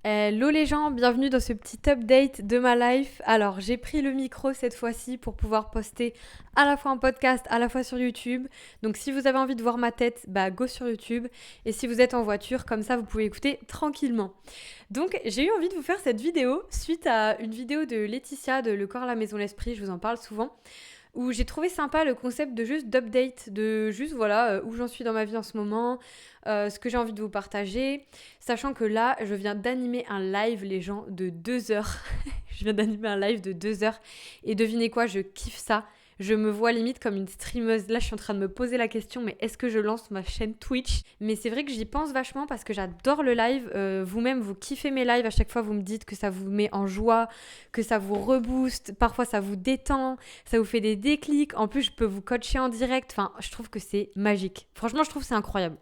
Hello les gens, bienvenue dans ce petit update de ma life. Alors j'ai pris le micro cette fois-ci pour pouvoir poster à la fois un podcast, à la fois sur YouTube. Donc si vous avez envie de voir ma tête, go sur YouTube. Et si vous êtes en voiture, comme ça vous pouvez écouter tranquillement. Donc j'ai eu envie de vous faire cette vidéo suite à une vidéo de Laetitia de Le Corps, la Maison, l'Esprit, je vous en parle souvent, où j'ai trouvé sympa le concept de juste d'update, de juste voilà où j'en suis dans ma vie en ce moment, ce que j'ai envie de vous partager, sachant que là je viens d'animer un live les gens de 2 heures. Je viens d'animer un live de 2 heures et devinez quoi, je kiffe ça. Je me vois limite comme une streameuse. Là, je suis en train de me poser la question, mais est-ce que je lance ma chaîne Twitch ? Mais c'est vrai que j'y pense vachement parce que j'adore le live. Vous-même, vous kiffez mes lives. À chaque fois, vous me dites que ça vous met en joie, que ça vous rebooste. Parfois, ça vous détend, ça vous fait des déclics. En plus, je peux vous coacher en direct. Enfin, je trouve que c'est magique. Franchement, je trouve que c'est incroyable.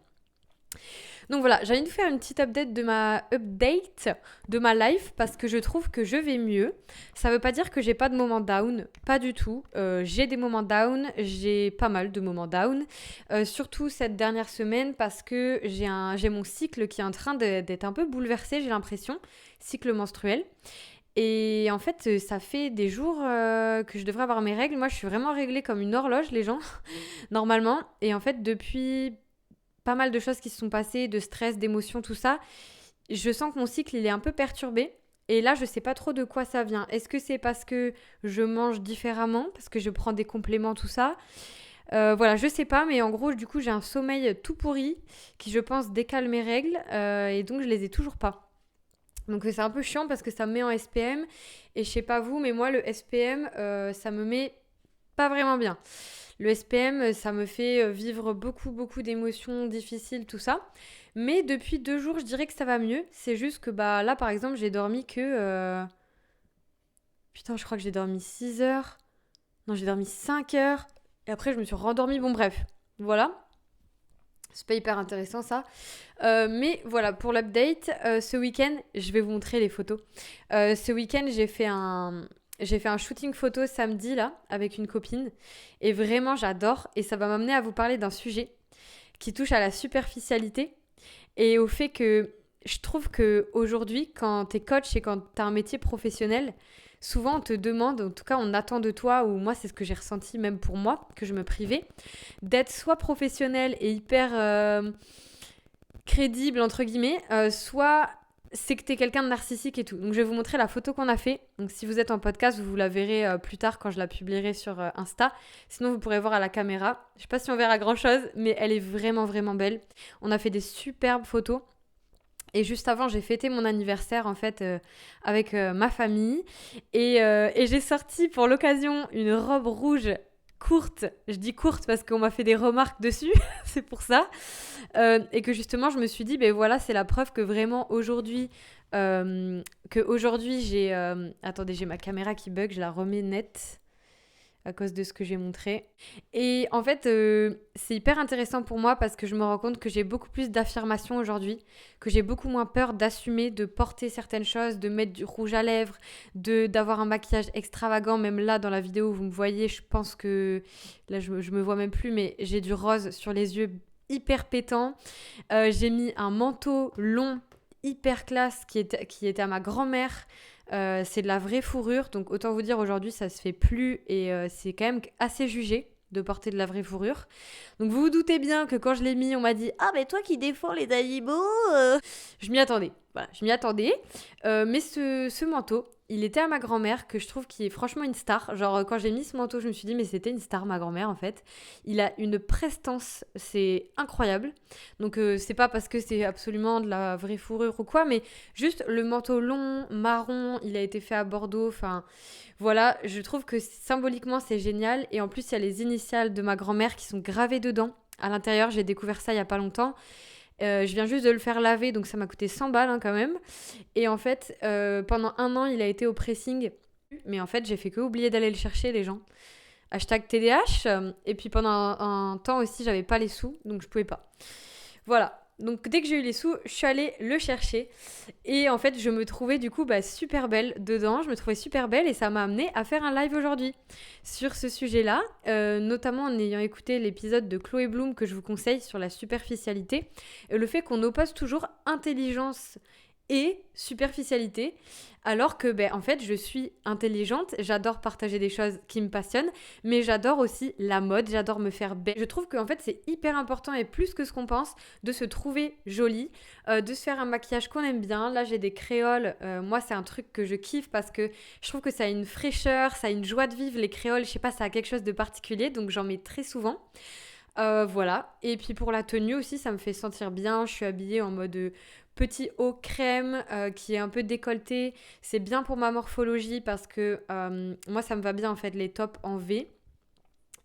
Donc voilà, j'ai envie de faire une petite update de ma life parce que je trouve que je vais mieux. Ça veut pas dire que j'ai pas de moments down, pas du tout. J'ai des moments down, j'ai pas mal de moments down. Surtout cette dernière semaine parce que j'ai mon cycle qui est en train d'être un peu bouleversé, j'ai l'impression, cycle menstruel. Et en fait, ça fait des jours que je devrais avoir mes règles. Moi, je suis vraiment réglée comme une horloge, les gens, normalement. Et en fait, depuis pas mal de choses qui se sont passées, de stress, d'émotions, tout ça, je sens que mon cycle, il est un peu perturbé. Et là, je sais pas trop de quoi ça vient. Est-ce que c'est parce que je mange différemment, parce que je prends des compléments, tout ça ? Voilà, je sais pas, mais en gros, du coup, j'ai un sommeil tout pourri qui, je pense, décale mes règles. Et donc, je les ai toujours pas. Donc c'est un peu chiant parce que ça me met en SPM. Et je sais pas vous, mais moi, le SPM, ça me met pas vraiment bien. Le SPM, ça me fait vivre beaucoup d'émotions difficiles, tout ça. Mais depuis 2 jours, je dirais que ça va mieux. C'est juste que là, par exemple, j'ai dormi que... Putain, je crois que j'ai dormi 6 heures. Non, j'ai dormi 5 heures. Et après, je me suis rendormie. Bon, bref. Voilà. C'est pas hyper intéressant, ça. Mais voilà, pour l'update, ce week-end, je vais vous montrer les photos. Ce week-end, j'ai fait un shooting photo samedi, là, avec une copine. Et vraiment, j'adore. Et ça va m'amener à vous parler d'un sujet qui touche à la superficialité et au fait que je trouve qu'aujourd'hui, quand t'es coach et quand t'as un métier professionnel, souvent on te demande, en tout cas on attend de toi, ou moi c'est ce que j'ai ressenti même pour moi, que je me privais, d'être soit professionnel et hyper crédible, entre guillemets, soit c'est que t'es quelqu'un de narcissique et tout. Donc je vais vous montrer la photo qu'on a fait. Donc si vous êtes en podcast, vous la verrez plus tard quand je la publierai sur Insta. Sinon vous pourrez voir à la caméra. Je sais pas si on verra grand chose, mais elle est vraiment belle. On a fait des superbes photos. Et juste avant, j'ai fêté mon anniversaire en fait avec ma famille. Et j'ai sorti pour l'occasion une robe rouge courte. Je dis courte parce qu'on m'a fait des remarques dessus, c'est pour ça. Et que justement, je me suis dit, ben voilà, c'est la preuve que vraiment aujourd'hui, j'ai... attendez, j'ai ma caméra qui bug, je la remets nette à cause de ce que j'ai montré. Et en fait, c'est hyper intéressant pour moi parce que je me rends compte que j'ai beaucoup plus d'affirmation aujourd'hui, que j'ai beaucoup moins peur d'assumer, de porter certaines choses, de mettre du rouge à lèvres, d'avoir un maquillage extravagant. Même là, dans la vidéo où vous me voyez, je pense que... Là, je me vois même plus, mais j'ai du rose sur les yeux hyper pétant. J'ai mis un manteau long hyper classe qui était à ma grand-mère. C'est de la vraie fourrure, donc autant vous dire aujourd'hui ça se fait plus et c'est quand même assez jugé de porter de la vraie fourrure. Donc vous vous doutez bien que quand je l'ai mis, on m'a dit « Ah mais toi qui défends les animaux Je m'y attendais, voilà, je m'y attendais. Mais ce manteau, il était à ma grand-mère, que je trouve qui est franchement une star. Genre quand j'ai mis ce manteau, je me suis dit « Mais c'était une star ma grand-mère en fait. » Il a une prestance, c'est incroyable. Donc c'est pas parce que c'est absolument de la vraie fourrure ou quoi, mais juste le manteau long, marron, il a été fait à Bordeaux, enfin... Voilà, je trouve que symboliquement c'est génial. Et en plus, il y a les initiales de ma grand-mère qui sont gravées dedans. À l'intérieur, j'ai découvert ça il y a pas longtemps. Je viens juste de le faire laver, donc ça m'a coûté 100 balles quand même. Et en fait, pendant 1 an, il a été au pressing. Mais en fait, j'ai fait que oublier d'aller le chercher, les gens. Hashtag TDH. Et puis pendant un temps aussi, j'avais pas les sous, donc je pouvais pas. Voilà. Donc dès que j'ai eu les sous, je suis allée le chercher. Et en fait, je me trouvais du coup super belle dedans. Je me trouvais super belle et ça m'a amenée à faire un live aujourd'hui sur ce sujet-là. Notamment en ayant écouté l'épisode de Chloé Bloom que je vous conseille sur la superficialité. Le fait qu'on oppose toujours intelligence et superficialité, alors que en fait je suis intelligente, j'adore partager des choses qui me passionnent, mais j'adore aussi la mode, j'adore me faire belle. Je trouve qu'en fait c'est hyper important et plus que ce qu'on pense de se trouver jolie, de se faire un maquillage qu'on aime bien. Là j'ai des créoles, moi c'est un truc que je kiffe parce que je trouve que ça a une fraîcheur, ça a une joie de vivre, les créoles, je sais pas, ça a quelque chose de particulier, donc j'en mets très souvent. Voilà. Et puis pour la tenue aussi, ça me fait sentir bien. Je suis habillée en mode petit haut crème qui est un peu décolleté. C'est bien pour ma morphologie parce que moi, ça me va bien en fait les tops en V.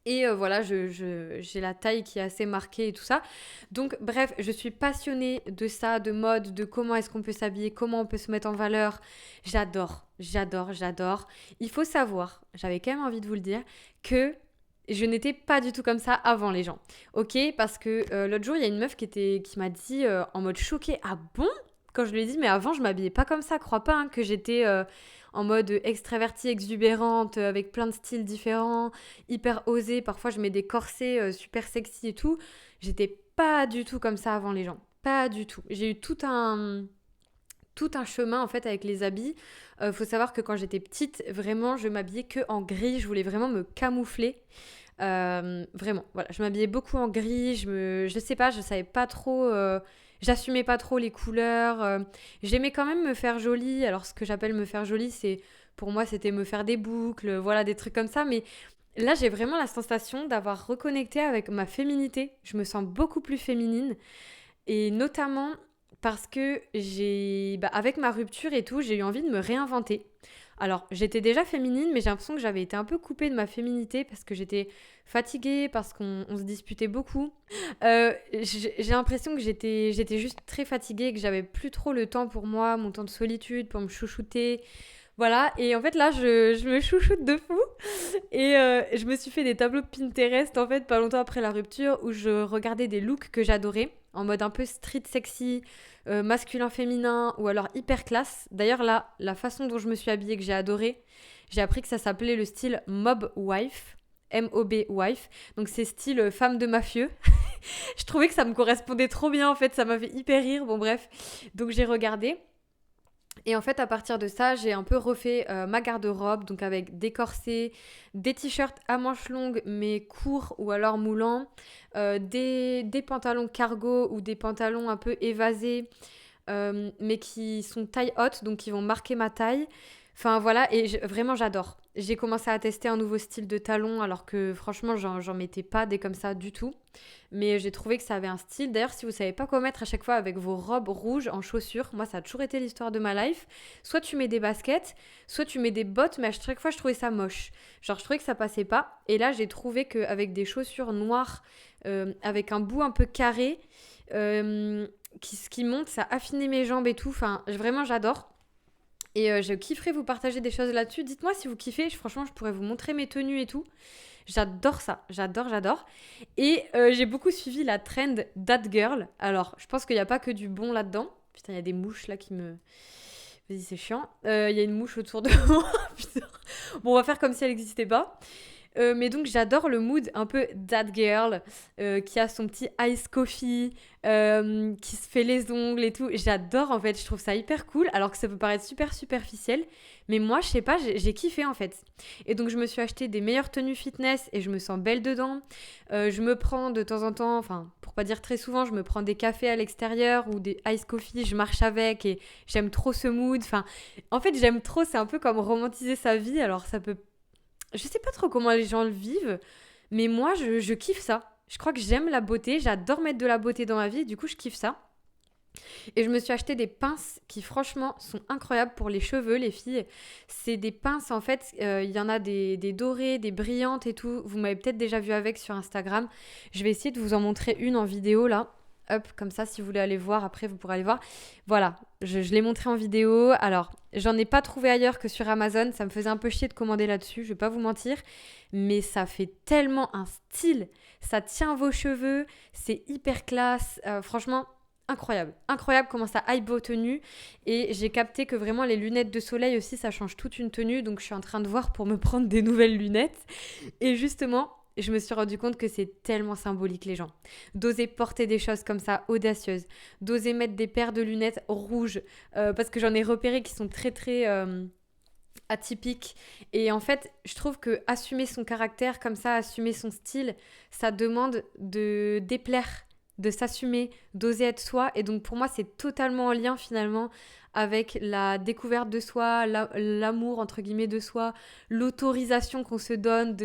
Et voilà, j'ai la taille qui est assez marquée et tout ça. Donc bref, je suis passionnée de ça, de mode, de comment est-ce qu'on peut s'habiller, comment on peut se mettre en valeur. J'adore, j'adore, j'adore. Il faut savoir, j'avais quand même envie de vous le dire, que je n'étais pas du tout comme ça avant les gens. Ok, parce que l'autre jour, il y a une meuf qui m'a dit en mode choquée, ah bon? Quand je lui ai dit, mais avant, je m'habillais pas comme ça, crois pas hein, que j'étais en mode extravertie, exubérante, avec plein de styles différents, hyper osée. Parfois, je mets des corsets super sexy et tout. J'étais pas du tout comme ça avant les gens. Pas du tout. J'ai eu tout un chemin en fait avec les habits. Faut savoir que quand j'étais petite, vraiment, je m'habillais que en gris. Je voulais vraiment me camoufler. Vraiment, voilà. Je m'habillais beaucoup en gris. Je sais pas, je savais pas trop. J'assumais pas trop les couleurs. J'aimais quand même me faire jolie. Alors, ce que j'appelle me faire jolie, c'est pour moi, c'était me faire des boucles, voilà, des trucs comme ça. Mais là, j'ai vraiment la sensation d'avoir reconnecté avec ma féminité. Je me sens beaucoup plus féminine. Et notamment parce que avec ma rupture et tout, j'ai eu envie de me réinventer. Alors, j'étais déjà féminine, mais j'ai l'impression que j'avais été un peu coupée de ma féminité parce que j'étais fatiguée, parce qu'on se disputait beaucoup. J'ai l'impression que j'étais juste très fatiguée, que j'avais plus trop le temps pour moi, mon temps de solitude, pour me chouchouter. Voilà, et en fait là, je me chouchoute de fou. Et je me suis fait des tableaux Pinterest, en fait, pas longtemps après la rupture, où je regardais des looks que j'adorais, en mode un peu street sexy, masculin-féminin, ou alors hyper classe. D'ailleurs, là, la façon dont je me suis habillée, que j'ai adoré, j'ai appris que ça s'appelait le style Mob Wife. M-O-B Wife. Donc c'est style femme de mafieux. Je trouvais que ça me correspondait trop bien, en fait, ça m'a fait hyper rire. Bon, bref. Donc j'ai regardé. Et en fait, à partir de ça, j'ai un peu refait ma garde-robe, donc avec des corsets, des t-shirts à manches longues mais courts ou alors moulants, des pantalons cargo ou des pantalons un peu évasés, mais qui sont taille haute, donc qui vont marquer ma taille. Enfin voilà, et vraiment j'adore. J'ai commencé à tester un nouveau style de talons alors que franchement j'en mettais pas des comme ça du tout. Mais j'ai trouvé que ça avait un style. D'ailleurs si vous savez pas quoi mettre à chaque fois avec vos robes rouges en chaussures, moi ça a toujours été l'histoire de ma life. Soit tu mets des baskets, soit tu mets des bottes, mais à chaque fois je trouvais ça moche. Genre je trouvais que ça passait pas. Et là j'ai trouvé qu'avec des chaussures noires, avec un bout un peu carré, qui monte, ça affinait mes jambes et tout. Enfin vraiment j'adore. Et je kifferais vous partager des choses là-dessus. Dites-moi si vous kiffez. Franchement, je pourrais vous montrer mes tenues et tout. J'adore ça. J'adore, j'adore. Et j'ai beaucoup suivi la trend That Girl. Alors, je pense qu'il n'y a pas que du bon là-dedans. Putain, il y a des mouches là qui me... Vas-y, c'est chiant. Il y a une mouche autour de moi. Putain. Bon, on va faire comme si elle n'existait pas. Mais donc j'adore le mood un peu that girl qui a son petit ice coffee, qui se fait les ongles et tout. J'adore en fait, je trouve ça hyper cool alors que ça peut paraître super superficiel. Mais moi je sais pas, j'ai kiffé en fait. Et donc je me suis acheté des meilleures tenues fitness et je me sens belle dedans. Je me prends de temps en temps, enfin pour pas dire très souvent, je me prends des cafés à l'extérieur ou des ice coffee, je marche avec et j'aime trop ce mood. Enfin en fait j'aime trop, c'est un peu comme romantiser sa vie. Alors ça peut... Je sais pas trop comment les gens le vivent, mais moi, je kiffe ça. Je crois que j'aime la beauté, j'adore mettre de la beauté dans ma vie, du coup, je kiffe ça. Et je me suis acheté des pinces qui, franchement, sont incroyables pour les cheveux, les filles. C'est des pinces, en fait, il y en a des dorées, des brillantes et tout. Vous m'avez peut-être déjà vu avec sur Instagram. Je vais essayer de vous en montrer une en vidéo, là. Hop, comme ça, si vous voulez aller voir, après, vous pourrez aller voir. Voilà, je l'ai montré en vidéo. Alors, j'en ai pas trouvé ailleurs que sur Amazon. Ça me faisait un peu chier de commander là-dessus, je vais pas vous mentir. Mais ça fait tellement un style. Ça tient vos cheveux, c'est hyper classe. Franchement, incroyable. Incroyable comment ça aille vos tenues. Et j'ai capté que vraiment, les lunettes de soleil aussi, ça change toute une tenue. Donc, je suis en train de voir pour me prendre des nouvelles lunettes. Et justement... je me suis rendu compte que c'est tellement symbolique les gens. D'oser porter des choses comme ça, audacieuses. D'oser mettre des paires de lunettes rouges. Parce que j'en ai repéré qui sont très très atypiques. Et en fait, je trouve que assumer son caractère comme ça, assumer son style, ça demande de déplaire, de s'assumer, d'oser être soi. Et donc pour moi, c'est totalement en lien finalement avec la découverte de soi, l'amour entre guillemets de soi, l'autorisation qu'on se donne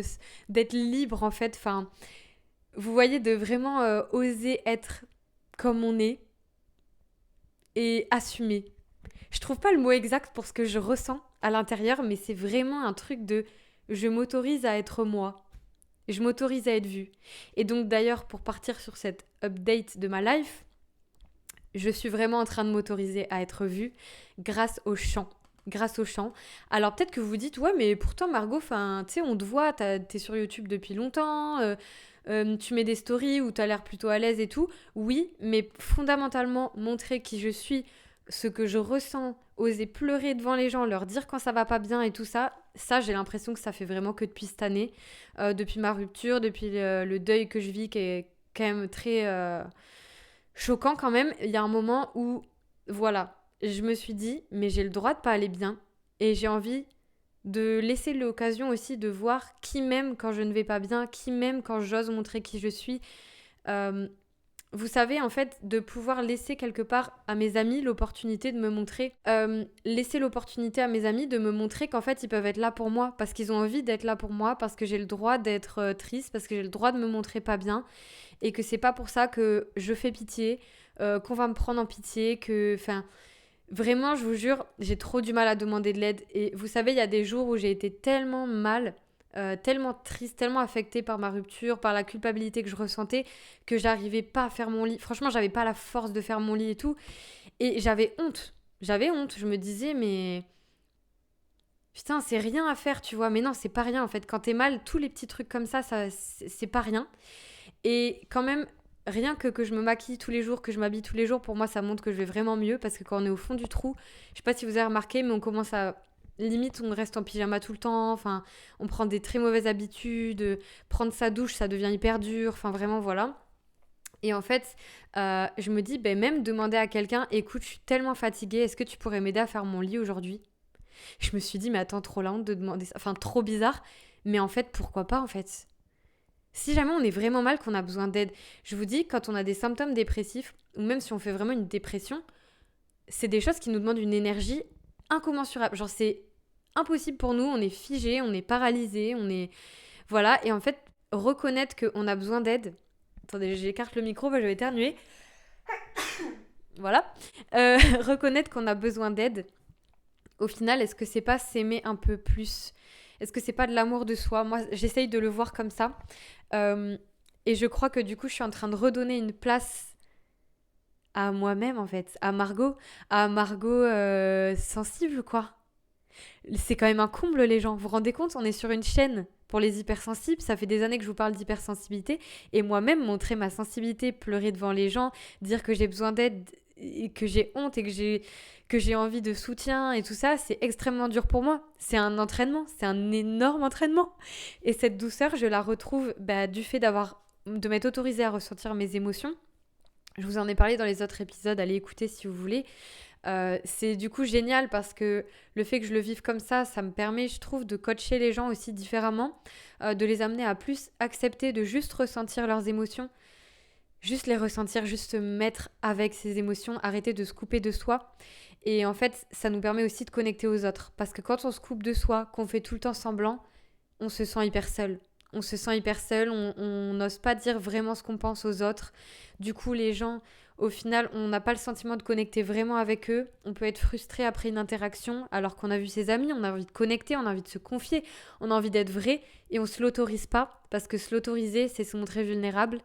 d'être libre en fait. Enfin, vous voyez, de vraiment oser être comme on est et assumer. Je trouve pas le mot exact pour ce que je ressens à l'intérieur, mais c'est vraiment un truc de je m'autorise à être moi. Je m'autorise à être vue. Et donc d'ailleurs, pour partir sur cette update de ma life, je suis vraiment en train de m'autoriser à être vue grâce au chant. Grâce au chant. Alors peut-être que vous vous dites, ouais, mais pourtant Margot, tu sais, on te voit, t'es sur YouTube depuis longtemps, tu mets des stories où t'as l'air plutôt à l'aise et tout. Oui, mais fondamentalement, montrer qui je suis, ce que je ressens, oser pleurer devant les gens, leur dire quand ça va pas bien et tout ça, ça j'ai l'impression que ça fait vraiment que depuis cette année, depuis ma rupture, depuis le deuil que je vis qui est quand même très choquant quand même. Il y a un moment où, voilà, je me suis dit, mais j'ai le droit de pas aller bien et j'ai envie de laisser l'occasion aussi de voir qui m'aime quand je ne vais pas bien, qui m'aime quand j'ose montrer qui je suis. Euh, Vous savez, en fait, de pouvoir laisser quelque part à mes amis l'opportunité de me montrer, laisser l'opportunité à mes amis de me montrer qu'en fait, ils peuvent être là pour moi, parce qu'ils ont envie d'être là pour moi, parce que j'ai le droit d'être triste, parce que j'ai le droit de me montrer pas bien, et que c'est pas pour ça que je fais pitié, qu'on va me prendre en pitié, que... Enfin, vraiment, je vous jure, j'ai trop du mal à demander de l'aide. Et vous savez, il y a des jours où j'ai été tellement mal, tellement triste, tellement affectée par ma rupture, par la culpabilité que je ressentais, que j'arrivais pas à faire mon lit. Franchement, j'avais pas la force de faire mon lit et tout. Et j'avais honte. J'avais honte. Je me disais, mais putain, c'est rien à faire, tu vois. Mais non, c'est pas rien en fait. Quand t'es mal, tous les petits trucs comme ça c'est pas rien. Et quand même, rien que je me maquille tous les jours, que je m'habille tous les jours, pour moi, ça montre que je vais vraiment mieux. Parce que quand on est au fond du trou, je sais pas si vous avez remarqué, mais on commence à... Limite, on reste en pyjama tout le temps. Enfin, on prend des très mauvaises habitudes. Prendre sa douche, ça devient hyper dur. Enfin, vraiment, voilà. Et en fait, je me dis, ben, même demander à quelqu'un, écoute, je suis tellement fatiguée, est-ce que tu pourrais m'aider à faire mon lit aujourd'hui? Je me suis dit, mais attends, trop la honte de demander ça. Enfin, trop bizarre. Mais en fait, pourquoi pas, en fait? Si jamais on est vraiment mal, qu'on a besoin d'aide, je vous dis, quand on a des symptômes dépressifs, ou même si on fait vraiment une dépression, c'est des choses qui nous demandent une énergie incommensurable. Genre, c'est impossible pour nous, on est figé, on est paralysé, on est... Voilà, et en fait, reconnaître qu'on a besoin d'aide... Attendez, j'écarte le micro, je vais éternuer. Voilà. Reconnaître qu'on a besoin d'aide, au final, est-ce que c'est pas s'aimer un peu plus? Est-ce que c'est pas de l'amour de soi? Moi, j'essaye de le voir comme ça. Euh, et je crois que du coup, je suis en train de redonner une place à moi-même, en fait. À Margot sensible, quoi. C'est quand même un comble, les gens. Vous vous rendez compte? On est sur une chaîne pour les hypersensibles. Ça fait des années que je vous parle d'hypersensibilité. Et moi-même, montrer ma sensibilité, pleurer devant les gens, dire que j'ai besoin d'aide, et que j'ai honte et que j'ai envie de soutien et tout ça, c'est extrêmement dur pour moi. C'est un entraînement. C'est un énorme entraînement. Et cette douceur, je la retrouve du fait de m'être autorisée à ressentir mes émotions. Je vous en ai parlé dans les autres épisodes. Allez écouter si vous voulez. C'est du coup génial parce que le fait que je le vive comme ça me permet, je trouve, de coacher les gens aussi différemment, de les amener à plus accepter de juste ressentir leurs émotions, juste les ressentir, juste se mettre avec ces émotions, arrêter de se couper de soi. Et en fait, ça nous permet aussi de connecter aux autres. Parce que quand on se coupe de soi, qu'on fait tout le temps semblant, on se sent hyper seul. On se sent hyper seul, on n'ose pas dire vraiment ce qu'on pense aux autres. Du coup, les gens, au final, on n'a pas le sentiment de connecter vraiment avec eux. On peut être frustré après une interaction, alors qu'on a vu ses amis, on a envie de connecter, on a envie de se confier, on a envie d'être vrai, et on se l'autorise pas, parce que se l'autoriser, c'est se montrer vulnérable,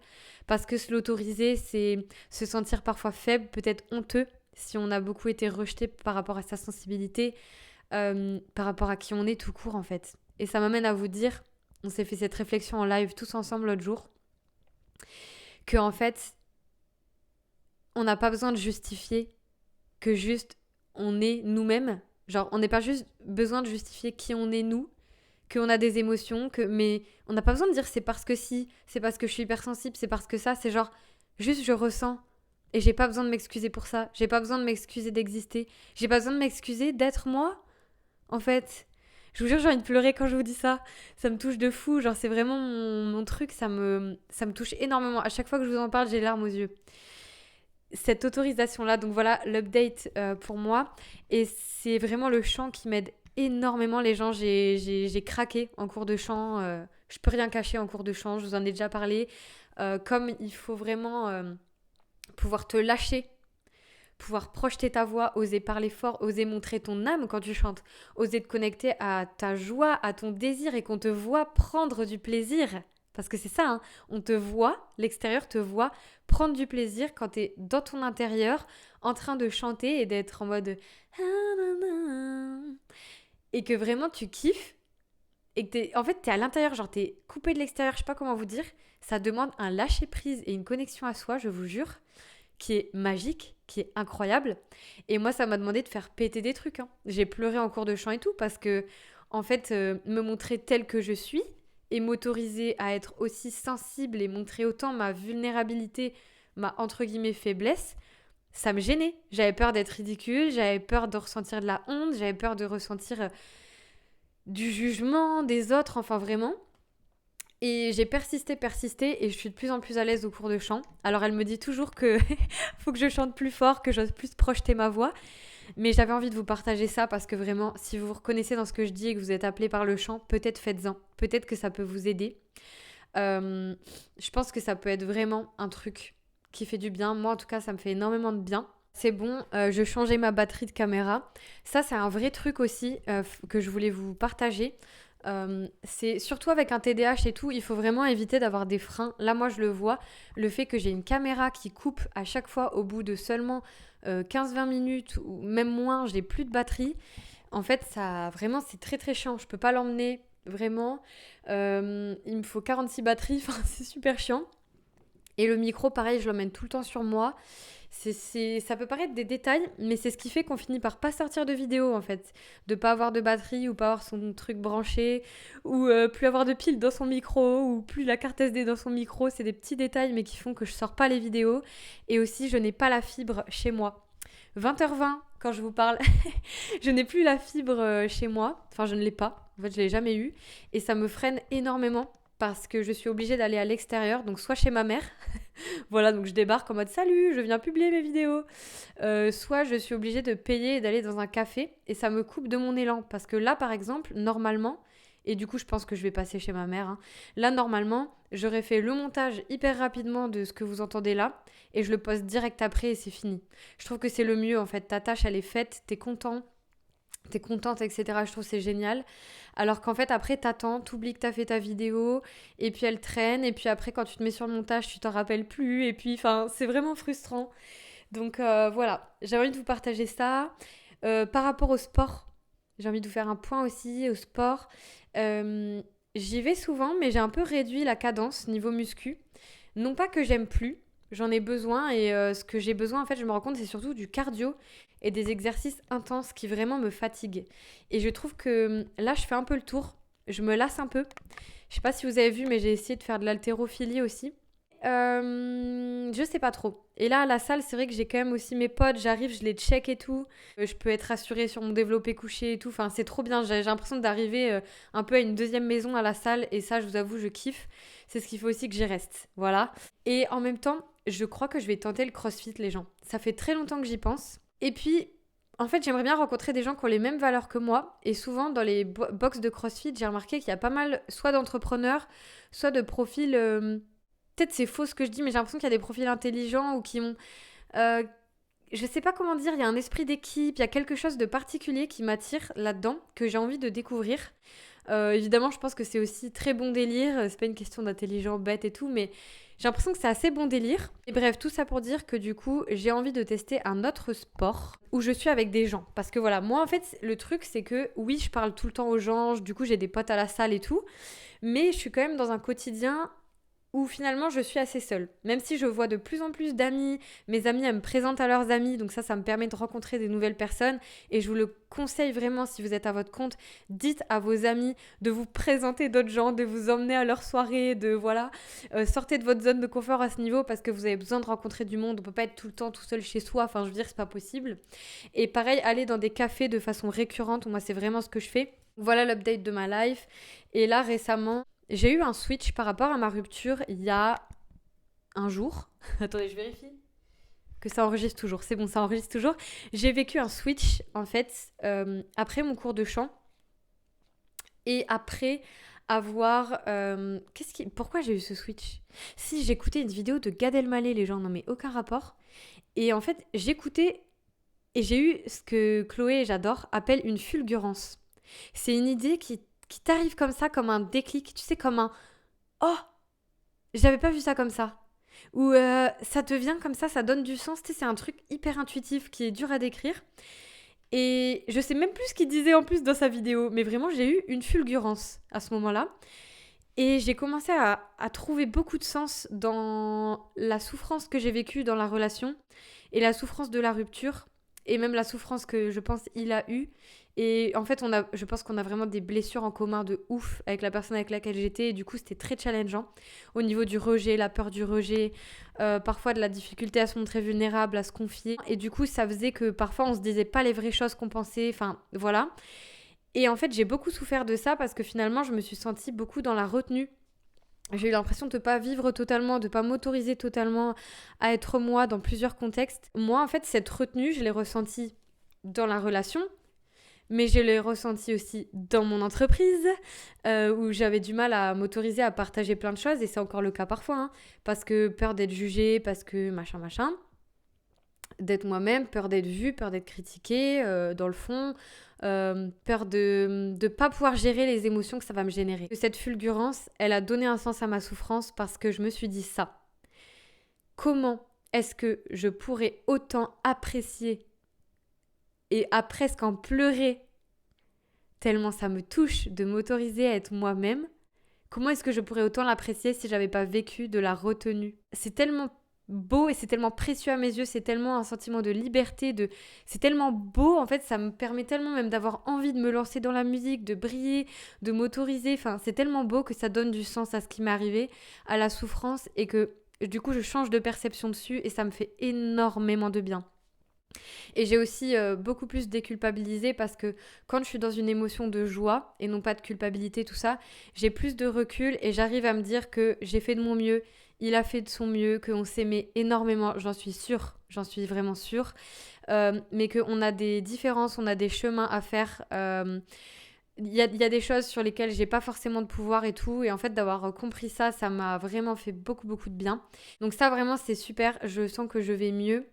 parce que se l'autoriser, c'est se sentir parfois faible, peut-être honteux, si on a beaucoup été rejeté par rapport à sa sensibilité, par rapport à qui on est tout court, en fait. Et ça m'amène à vous dire, on s'est fait cette réflexion en live tous ensemble l'autre jour, que en fait, on n'a pas besoin de justifier, que juste on est nous-mêmes. Genre, on n'est pas juste besoin de justifier qui on est nous, qu'on a des émotions, mais on n'a pas besoin de dire c'est parce que si, c'est parce que je suis hypersensible, c'est parce que ça, c'est genre juste je ressens et j'ai pas besoin de m'excuser pour ça, j'ai pas besoin de m'excuser d'exister, j'ai pas besoin de m'excuser d'être moi, en fait. Je vous jure, j'ai envie de pleurer quand je vous dis ça. Ça me touche de fou, genre c'est vraiment mon truc, ça me touche énormément. À chaque fois que je vous en parle, j'ai les larmes aux yeux. Cette autorisation-là, donc voilà l'update pour moi. Et c'est vraiment le chant qui m'aide énormément. Les gens, j'ai craqué en cours de chant. Je peux rien cacher en cours de chant, je vous en ai déjà parlé. Comme il faut vraiment pouvoir te lâcher, pouvoir projeter ta voix, oser parler fort, oser montrer ton âme quand tu chantes, oser te connecter à ta joie, à ton désir et qu'on te voit prendre du plaisir. Parce que c'est ça, hein, on te voit, l'extérieur te voit prendre du plaisir quand t'es dans ton intérieur en train de chanter et d'être en mode et que vraiment tu kiffes et que t'es à l'intérieur, genre t'es coupé de l'extérieur, je sais pas comment vous dire. Ça demande un lâcher prise et une connexion à soi, je vous jure, qui est magique, qui est incroyable. Et moi, ça m'a demandé de faire péter des trucs, hein. J'ai pleuré en cours de chant et tout parce que, en fait, me montrer telle que je suis et m'autoriser à être aussi sensible et montrer autant ma vulnérabilité, ma entre guillemets faiblesse, ça me gênait. J'avais peur d'être ridicule, j'avais peur de ressentir de la honte, j'avais peur de ressentir du jugement des autres, enfin vraiment. Et j'ai persisté et je suis de plus en plus à l'aise au cours de chant. Alors elle me dit toujours que faut que je chante plus fort, que j'ose plus projeter ma voix. Mais j'avais envie de vous partager ça parce que vraiment, si vous vous reconnaissez dans ce que je dis et que vous êtes appelé par le chant, peut-être faites-en. Peut-être que ça peut vous aider. Je pense que ça peut être vraiment un truc qui fait du bien. Moi en tout cas, ça me fait énormément de bien. C'est bon, je changeais ma batterie de caméra. Ça, c'est un vrai truc aussi que je voulais vous partager. C'est surtout avec un TDAH et tout, il faut vraiment éviter d'avoir des freins. Là, moi, je le vois, le fait que j'ai une caméra qui coupe à chaque fois au bout de seulement 15-20 minutes ou même moins, j'ai plus de batterie. En fait, ça, vraiment, c'est très très chiant. Je peux pas l'emmener, vraiment. Il me faut 46 batteries, enfin, c'est super chiant. Et le micro, pareil, je l'emmène tout le temps sur moi. Ça peut paraître des détails, mais c'est ce qui fait qu'on finit par pas sortir de vidéo en fait. De pas avoir de batterie ou pas avoir son truc branché ou plus avoir de pile dans son micro ou plus la carte SD dans son micro. C'est des petits détails mais qui font que je sors pas les vidéos. Et aussi, je n'ai pas la fibre chez moi. 20h20 quand je vous parle, je n'ai plus la fibre chez moi. Enfin, je ne l'ai pas. En fait, je l'ai jamais eu. Et ça me freine énormément parce que je suis obligée d'aller à l'extérieur, donc soit chez ma mère, voilà, donc je débarque en mode salut, je viens publier mes vidéos, soit je suis obligée de payer et d'aller dans un café, et ça me coupe de mon élan, parce que là, par exemple, normalement, et du coup, je pense que je vais passer chez ma mère, hein, là, normalement, j'aurais fait le montage hyper rapidement de ce que vous entendez là, et je le poste direct après, et c'est fini. Je trouve que c'est le mieux, en fait, ta tâche, elle est faite, t'es contente, etc. Je trouve que c'est génial. Alors qu'en fait, après, t'attends, t'oublies que t'as fait ta vidéo, et puis elle traîne, et puis après, quand tu te mets sur le montage, tu t'en rappelles plus, et puis, enfin, c'est vraiment frustrant. Donc voilà, j'ai envie de vous partager ça. Par rapport au sport, j'ai envie de vous faire un point aussi au sport. J'y vais souvent, mais j'ai un peu réduit la cadence niveau muscu. Non pas que j'aime plus, j'en ai besoin, et ce que j'ai besoin, en fait, je me rends compte, c'est surtout du cardio et des exercices intenses qui vraiment me fatiguent. Et je trouve que là, je fais un peu le tour. Je me lasse un peu. Je sais pas si vous avez vu, mais j'ai essayé de faire de l'haltérophilie aussi. Je sais pas trop. Et là, à la salle, c'est vrai que j'ai quand même aussi mes potes. J'arrive, je les check et tout. Je peux être rassurée sur mon développé couché et tout. Enfin, c'est trop bien. J'ai l'impression d'arriver un peu à une deuxième maison à la salle. Et ça, je vous avoue, je kiffe. C'est ce qu'il faut aussi que j'y reste. Voilà. Et en même temps, je crois que je vais tenter le CrossFit, les gens. Ça fait très longtemps que j'y pense. Et puis, en fait, j'aimerais bien rencontrer des gens qui ont les mêmes valeurs que moi. Et souvent, dans les box de CrossFit, j'ai remarqué qu'il y a pas mal soit d'entrepreneurs, soit de profils... Peut-être c'est faux ce que je dis, mais j'ai l'impression qu'il y a des profils intelligents ou qui ont... je sais pas comment dire, il y a un esprit d'équipe, il y a quelque chose de particulier qui m'attire là-dedans, que j'ai envie de découvrir. Évidemment, je pense que c'est aussi très bon délire. C'est pas une question d'intelligent, bête et tout, mais j'ai l'impression que c'est assez bon délire. Et bref, tout ça pour dire que du coup, j'ai envie de tester un autre sport où je suis avec des gens. Parce que voilà, moi en fait, le truc c'est que oui, je parle tout le temps aux gens, du coup j'ai des potes à la salle et tout, mais je suis quand même dans un quotidien où finalement je suis assez seule. Même si je vois de plus en plus d'amis, mes amis elles me présentent à leurs amis, donc ça me permet de rencontrer des nouvelles personnes. Et je vous le conseille vraiment, si vous êtes à votre compte, dites à vos amis de vous présenter d'autres gens, de vous emmener à leur soirée, sortez de votre zone de confort à ce niveau parce que vous avez besoin de rencontrer du monde. On peut pas être tout le temps tout seul chez soi, enfin je veux dire c'est pas possible. Et pareil, aller dans des cafés de façon récurrente, moi c'est vraiment ce que je fais. Voilà l'update de ma life. Et là récemment, j'ai eu un switch par rapport à ma rupture il y a un jour. Attendez, je vérifie que ça enregistre toujours. C'est bon, ça enregistre toujours. J'ai vécu un switch, en fait, après mon cours de chant et après avoir... Pourquoi j'ai eu ce switch ? Si, j'écoutais une vidéo de Gad Elmaleh, les gens, non mais aucun rapport. Et en fait, j'écoutais et j'ai eu ce que Chloé, j'adore, appelle une fulgurance. C'est une idée qui t'arrive comme ça, comme un déclic, tu sais, comme un «Oh, j'avais pas vu ça comme ça». Ou ça te vient comme ça donne du sens. Tu sais, c'est un truc hyper intuitif qui est dur à décrire. Et je sais même plus ce qu'il disait en plus dans sa vidéo, mais vraiment, j'ai eu une fulgurance à ce moment-là. Et j'ai commencé à trouver beaucoup de sens dans la souffrance que j'ai vécue dans la relation et la souffrance de la rupture et même la souffrance que je pense il a eue. Et en fait, je pense qu'on a vraiment des blessures en commun de ouf avec la personne avec laquelle j'étais. Et du coup, c'était très challengeant au niveau du rejet, la peur du rejet, parfois de la difficulté à se montrer vulnérable, à se confier. Et du coup, ça faisait que parfois, on se disait pas les vraies choses qu'on pensait. Enfin, voilà. Et en fait, j'ai beaucoup souffert de ça parce que finalement, je me suis sentie beaucoup dans la retenue. J'ai eu l'impression de ne pas vivre totalement, de ne pas m'autoriser totalement à être moi dans plusieurs contextes. Moi, en fait, cette retenue, je l'ai ressentie dans la relation, mais je l'ai ressentie aussi dans mon entreprise, où j'avais du mal à m'autoriser à partager plein de choses, et c'est encore le cas parfois, hein, parce que peur d'être jugée, parce que machin, d'être moi-même, peur d'être vue, peur d'être critiquée, dans le fond, peur de ne pas pouvoir gérer les émotions que ça va me générer. Cette fulgurance, elle a donné un sens à ma souffrance parce que je me suis dit ça. Comment est-ce que je pourrais autant apprécier et à presque en pleurer tellement ça me touche de m'autoriser à être moi-même? Comment est-ce que je pourrais autant l'apprécier si j'avais pas vécu de la retenue? C'est tellement beau et c'est tellement précieux à mes yeux, c'est tellement un sentiment de liberté, c'est tellement beau, en fait, ça me permet tellement même d'avoir envie de me lancer dans la musique, de briller, de m'autoriser, enfin, c'est tellement beau que ça donne du sens à ce qui m'est arrivé, à la souffrance, et que du coup, je change de perception dessus et ça me fait énormément de bien. Et j'ai aussi beaucoup plus déculpabilisé parce que quand je suis dans une émotion de joie et non pas de culpabilité, tout ça, j'ai plus de recul et j'arrive à me dire que j'ai fait de mon mieux, il a fait de son mieux, qu'on s'aimait énormément, j'en suis sûre, j'en suis vraiment sûre, mais qu'on a des différences, on a des chemins à faire. Il y a des choses sur lesquelles j'ai pas forcément de pouvoir et tout, et en fait d'avoir compris ça, ça m'a vraiment fait beaucoup de bien. Donc ça vraiment c'est super, je sens que je vais mieux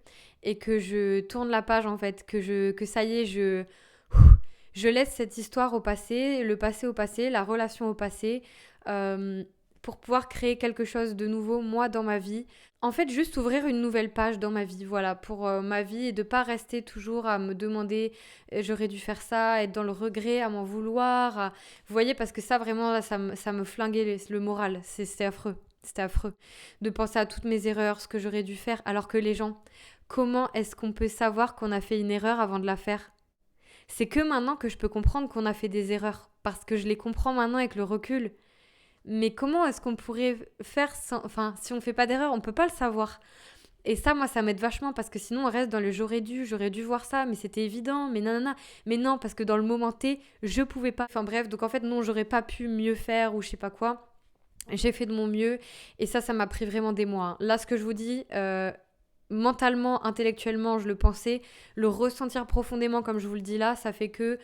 et que je tourne la page en fait, que ça y est, je laisse cette histoire au passé, le passé au passé, la relation au passé, pour pouvoir créer quelque chose de nouveau moi dans ma vie. En fait, juste ouvrir une nouvelle page dans ma vie, voilà, pour ma vie, et de pas rester toujours à me demander j'aurais dû faire ça, être dans le regret, à m'en vouloir. Vous voyez, parce que ça, vraiment, là, ça me flinguait le moral. C'était affreux. C'était affreux de penser à toutes mes erreurs, ce que j'aurais dû faire, alors que les gens, comment est-ce qu'on peut savoir qu'on a fait une erreur avant de la faire ? C'est que maintenant que je peux comprendre qu'on a fait des erreurs, parce que je les comprends maintenant avec le recul. Mais comment est-ce qu'on pourrait faire sans... Enfin, si on fait pas d'erreur, on peut pas le savoir. Et ça, moi, ça m'aide vachement parce que sinon, on reste dans le j'aurais dû voir ça, mais c'était évident, mais nanana. Mais non, parce que dans le moment T, je pouvais pas. Enfin bref, donc en fait, non, j'aurais pas pu mieux faire ou je sais pas quoi. J'ai fait de mon mieux et ça m'a pris vraiment des mois. Hein. Là, ce que je vous dis, mentalement, intellectuellement, je le pensais. Le ressentir profondément, comme je vous le dis là, ça fait que...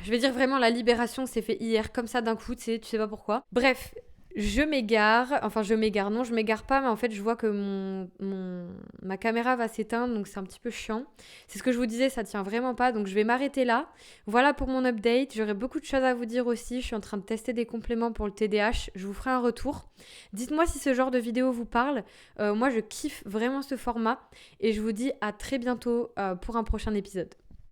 Je vais dire vraiment la libération s'est fait hier, comme ça d'un coup, tu sais pas pourquoi. Bref, je m'égare non, je m'égare pas, mais en fait je vois que ma caméra va s'éteindre, donc c'est un petit peu chiant. C'est ce que je vous disais, ça tient vraiment pas, donc je vais m'arrêter là. Voilà pour mon update, j'aurai beaucoup de choses à vous dire aussi, je suis en train de tester des compléments pour le TDAH, je vous ferai un retour. Dites-moi si ce genre de vidéo vous parle, moi je kiffe vraiment ce format, et je vous dis à très bientôt pour un prochain épisode.